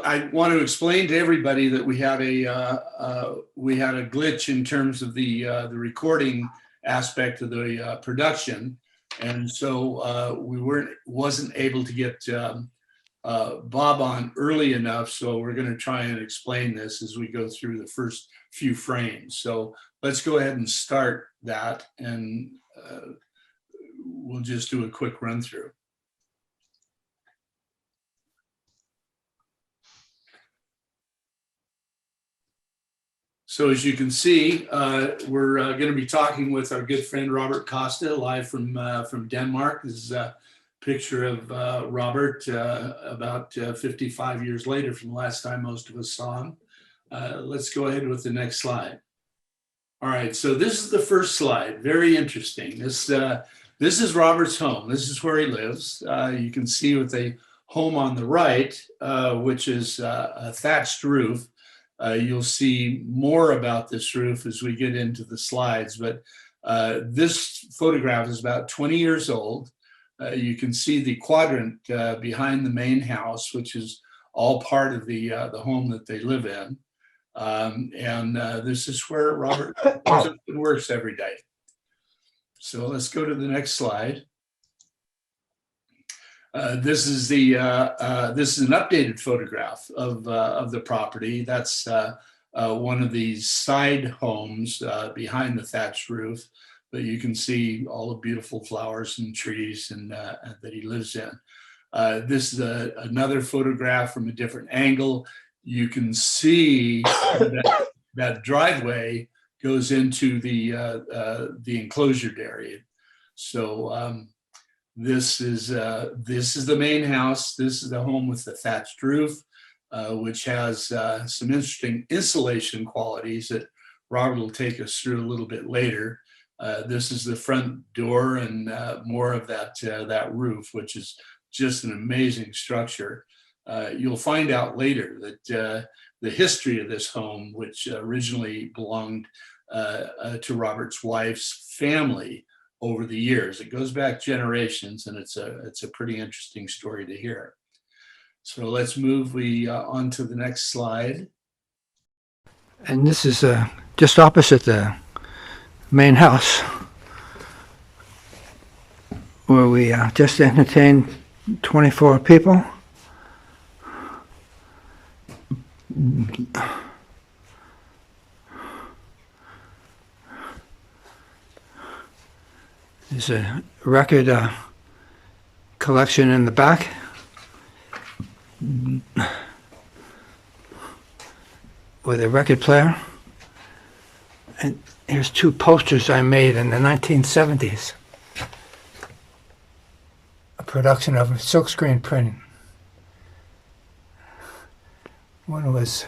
I want to explain to everybody that we had a glitch in terms of the recording aspect of the production, and so we wasn't able to get Bob on early enough. So we're going to try and explain this as we go through the first few frames. So let's go ahead and start that, and we'll just do a quick run through. So as you can see, we're going to be talking with our good friend Robert Kosta, live from Denmark. This is a picture of Robert about 55 years later from the last time most of us saw him. Let's go ahead with the next slide. All right, so this is the first slide. Very interesting. This is Robert's home. This is where he lives. You can see with a home on the right, which is a thatched roof. You'll see more about this roof as we get into the slides, but this photograph is about 20 years old. You can see the quadrant behind the main house, which is all part of the home that they live in. And this is where Robert works every day. So let's go to the next slide. This is an updated photograph of the property. That's one of these side homes behind the thatched roof, but you can see all the beautiful flowers and trees and that he lives in. This is another photograph from a different angle. You can see that driveway goes into the enclosure area. So this is the main house. This is the home with the thatched roof, which has some interesting insulation qualities that Robert will take us through a little bit later. This is the front door and more of that roof, which is just an amazing structure. You'll find out later that the history of this home, which originally belonged to Robert's wife's family over the years. It goes back generations, and it's a pretty interesting story to hear. So let's move on to the next slide. And this is just opposite the main house, where we just entertained 24 people. There's a record collection in the back. With a record player. And here's two posters I made in the 1970s. A production of silkscreen printing. One was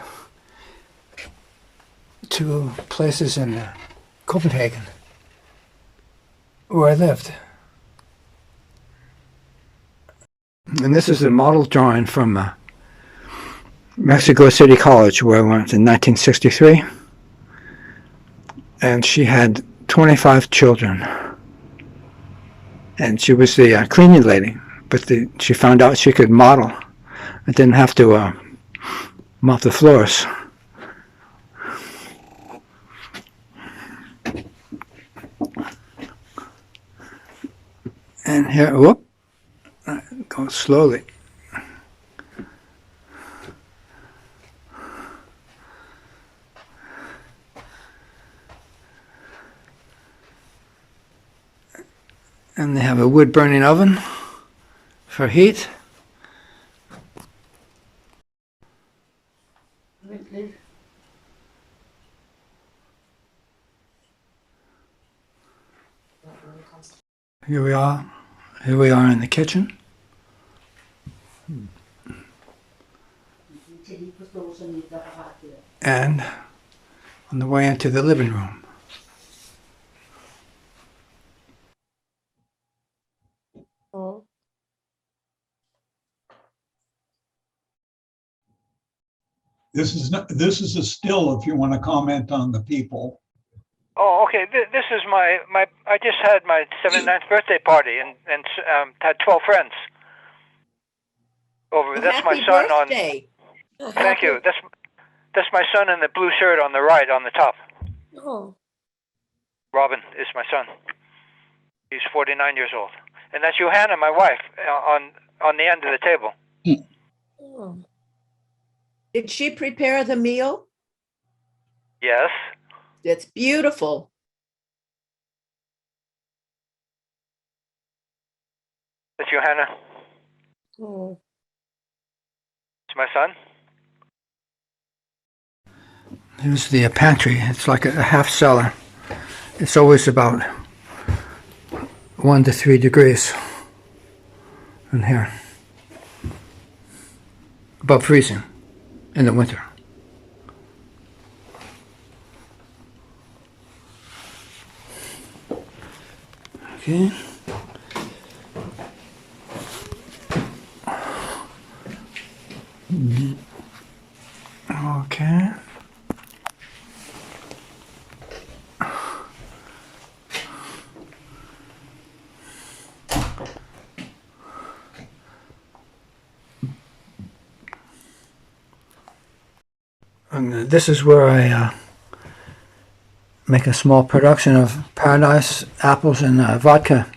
two places in Copenhagen where I lived. And this is a model drawing from Mexico City College, where I went in 1963. And she had 25 children. And she was the cleaning lady, but she found out she could model and didn't have to mop the floors. And here, whoop, go slowly. And they have a wood burning oven for heat. Here we are in the kitchen. And on the way into the living room. This is a still if you want to comment on the people. Oh, okay. This is my I just had my 79th birthday party and had 12 friends over. Well, that's my happy son birthday. Thank you. That's my son in the blue shirt on the right, on the top. Oh, Robin is my son. He's 49 years old, and that's Johanna, my wife, on the end of the table. oh. Did she prepare the meal? Yes. It's beautiful. That's Johanna. Oh. It's my son. Here's the pantry. It's like a half cellar. It's always about 1 to 3 degrees in here. Above freezing in the winter. Okay. Okay. And this is where I make a small production of paradise apples and vodka.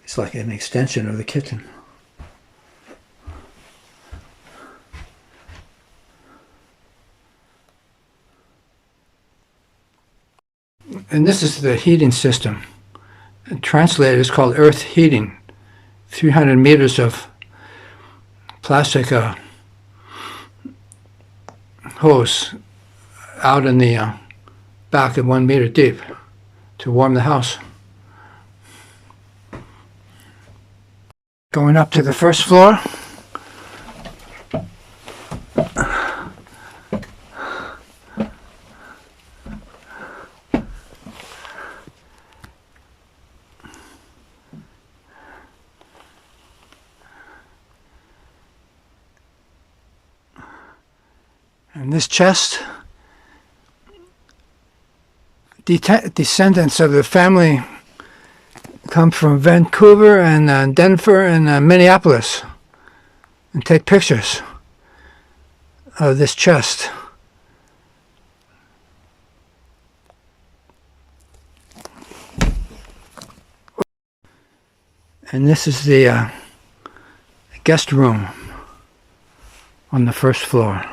It's like an extension of the kitchen. And this is the heating system. Translated is called earth heating. 300 meters of plastic hose out in the back of 1 meter deep to warm the house. Going up to the first floor. And this chest, descendants of the family come from Vancouver and Denver and Minneapolis and take pictures of this chest. And this is the guest room on the first floor.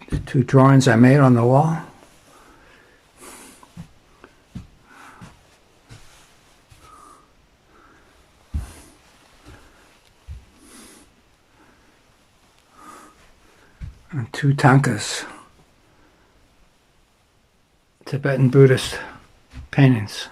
The 2 drawings I made on the wall. And 2 tankas. Tibetan Buddhist paintings.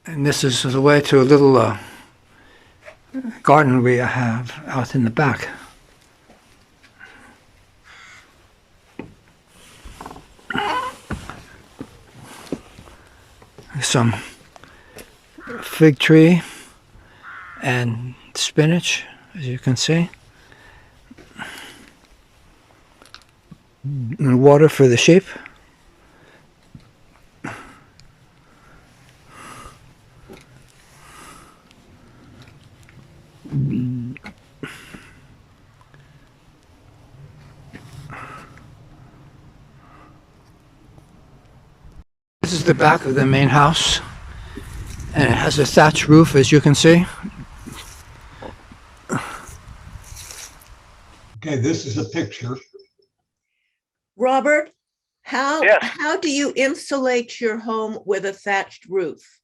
And this is the way to a little garden we have out in the back. Some fig tree and spinach, as you can see. And water for the sheep. This is the back of the main house, and it has a thatch roof, as you can see. Okay, this is a picture. Robert, Yes. how do you insulate your home with a thatched roof?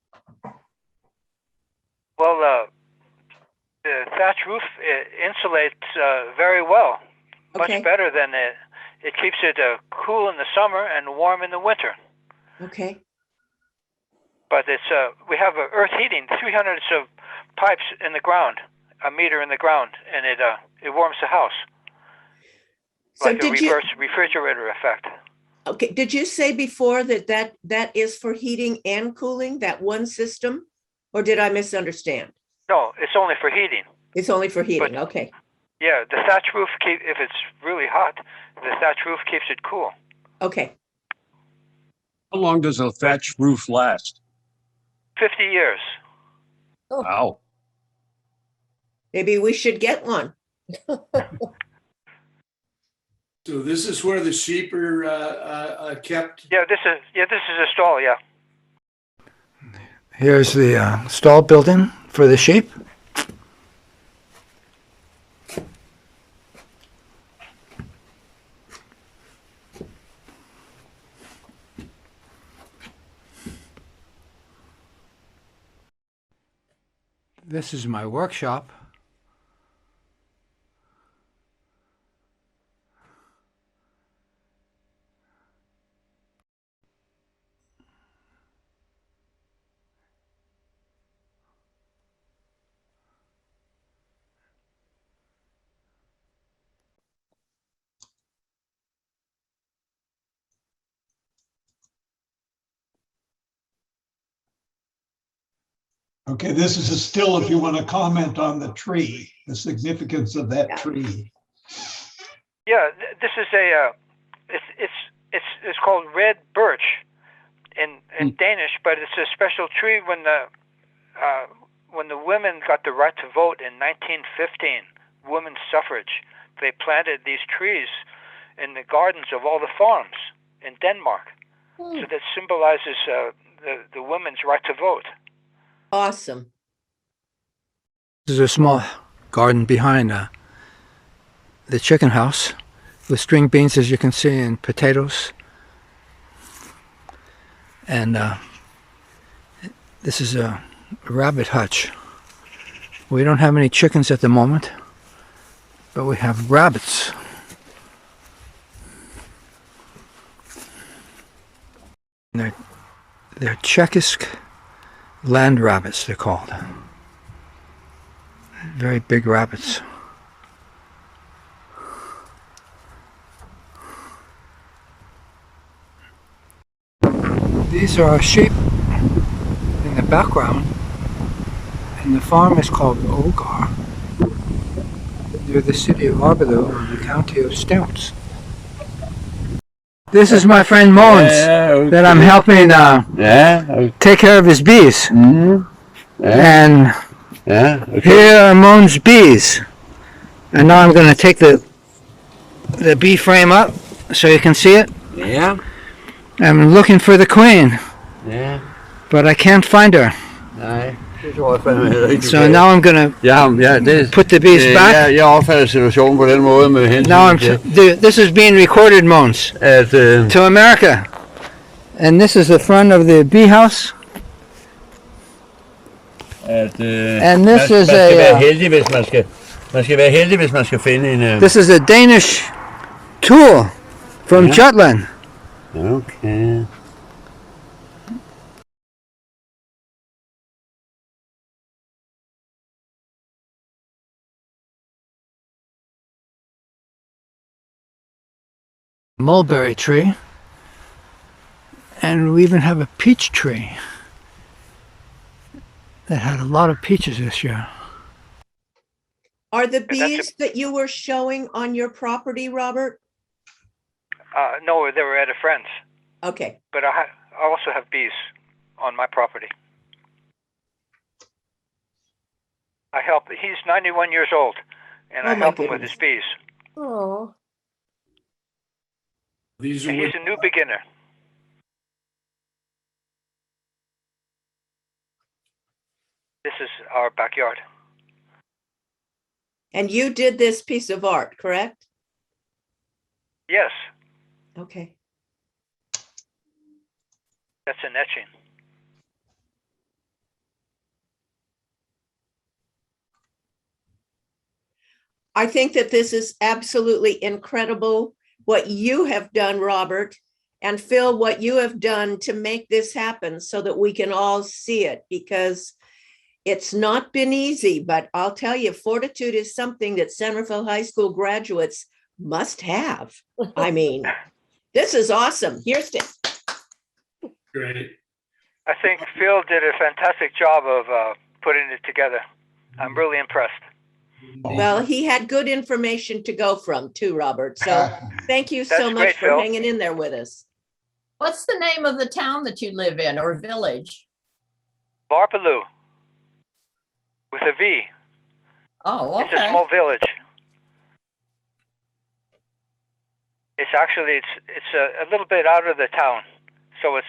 Well, the thatch roof insulates very well, much Okay. better than it keeps it cool in the summer and warm in the winter. Okay. But it's we have earth heating, 300 of pipes in the ground, a meter in the ground, and it warms the house So like a did you, reverse refrigerator effect. okay, did you say before that is for heating and cooling, that one system? Or did I misunderstand? No, it's only for heating. It's only for heating, But- okay. Yeah, the thatch roof if it's really hot, the thatch roof keeps it cool. Okay, How long does a thatch roof last? 50 years. Wow. maybe we should get one. So this is where the sheep are kept. Yeah, this is a stall. Yeah. Here's the stall building for the sheep. This is my workshop. Okay, this is a still if you want to comment on the tree, the significance of that tree. Yeah, this is a it's called red birch in Danish, but it's a special tree when the women got the right to vote in 1915, women's suffrage. They planted these trees in the gardens of all the farms in Denmark, so that symbolizes the women's right to vote. Awesome. This is a small garden behind the chicken house with string beans, as you can see, and potatoes. And this is a rabbit hutch. We don't have any chickens at the moment, but we have rabbits. And they're Czechisk land rabbits, they're called. Very big rabbits. These are our sheep in the background, and the farm is called Ogar. Near the city of Arbelo in the county of Stemps. This is my friend Mons that I'm helping take care of his bees. And here are Mons' bees. And now I'm going to take the bee frame up so you can see it. Yeah. I'm looking for the queen, Ja. but I can't find her. Nej. Det tror jeg fandme heller ikke. So now I'm going to put the bees back. Jeg opfatter situationen på den måde med hensyn Now til, this is being recorded, Mons, at to America. And this is the front of the bee house. And this is man skal være a heldig, hvis man skal være heldig, hvis man skal finde en. this is a Danish tool from Jutland. Okay. Mulberry tree, and we even have a peach tree that had a lot of peaches this year. Are the that's a- bees that you were showing on your property, Robert? No, they were at a friend's, Okay, but I also have bees on my property. I help. He's 91 years old, and I Oh, my help him with his bees. oh, These are And he's a new beginner. This is our backyard. and you did this piece of art, correct? Yes, Okay. that's an etching. I think that this is absolutely incredible what you have done, Robert. And Phil, what you have done to make this happen so that we can all see it, because it's not been easy, but I'll tell you, fortitude is something that Centerville High School graduates must have. I mean, this is awesome. Here's to Great. I think Phil did a fantastic job of putting it together. I'm really impressed. Well, he had good information to go from too, Robert. So thank you so That's much great, for Phil. hanging in there with us. What's the name of the town that you live in or village? Varpaloo with a V. Oh, It's a okay. small village. It's actually it's a little bit out of the town, so it's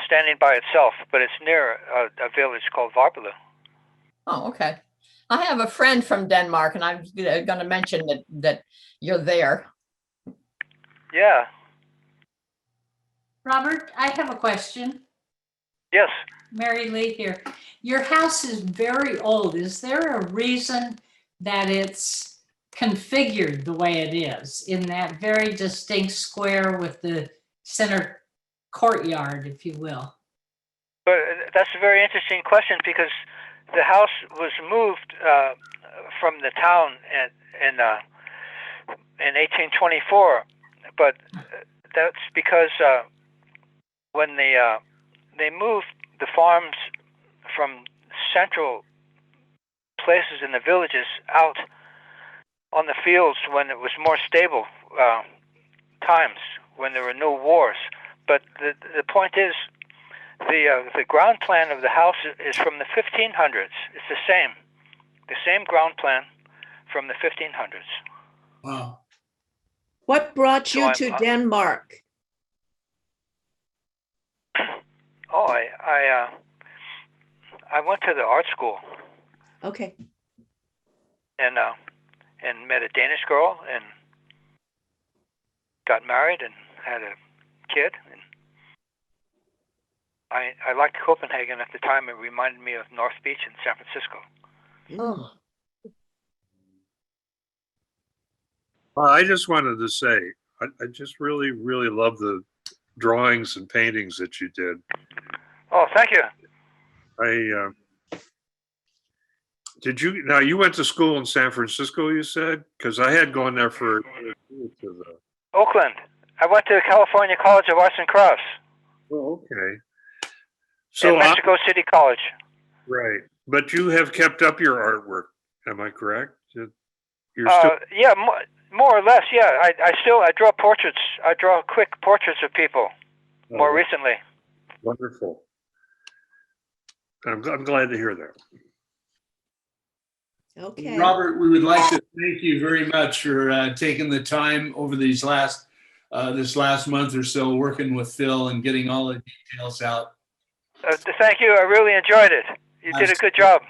standing by itself, but it's near a village called Varpaloo. Oh, okay. I have a friend from Denmark, and I'm going to mention that you're there. Yeah. Robert, I have a question. Yes. Mary Lee here. Your house is very old. Is there a reason that it's configured the way it is in that very distinct square with the center courtyard, if you will? But that's a very interesting question, because the house was moved from the town in 1824, but that's because when they moved the farms from central places in the villages out on the fields when it was more stable times, when there were no wars. But the point is, the ground plan of the house is from the 1500s. It's the same ground plan from the 1500s. Wow. What brought So you I'm- to Denmark? Oh, I went to the art school Okay. and met a Danish girl and got married and had a kid. And I liked Copenhagen at the time. It reminded me of North Beach in San Francisco. Oh. Well, I just wanted to say, I just really, really love the drawings and paintings that you did. Oh, thank you. Now you went to school in San Francisco, you said? Because I had gone there for Oakland. I went to California College of Arts and Crafts okay. and So Mexico City College. right. But you have kept up your artwork, am I correct? You're still Yeah, more or less. Yeah, I draw portraits. I draw quick portraits of people. More recently. Wonderful. I'm glad to hear that. Okay. Robert, we would like to thank you very much for taking the time over these this last month or so, working with Phil and getting all the details out. Thank you. I really enjoyed it. You did a good job.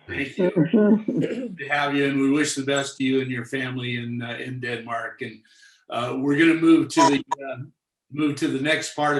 Thank you. Good to have you, and we wish the best to you and your family in Denmark. And we're going to move to the next part of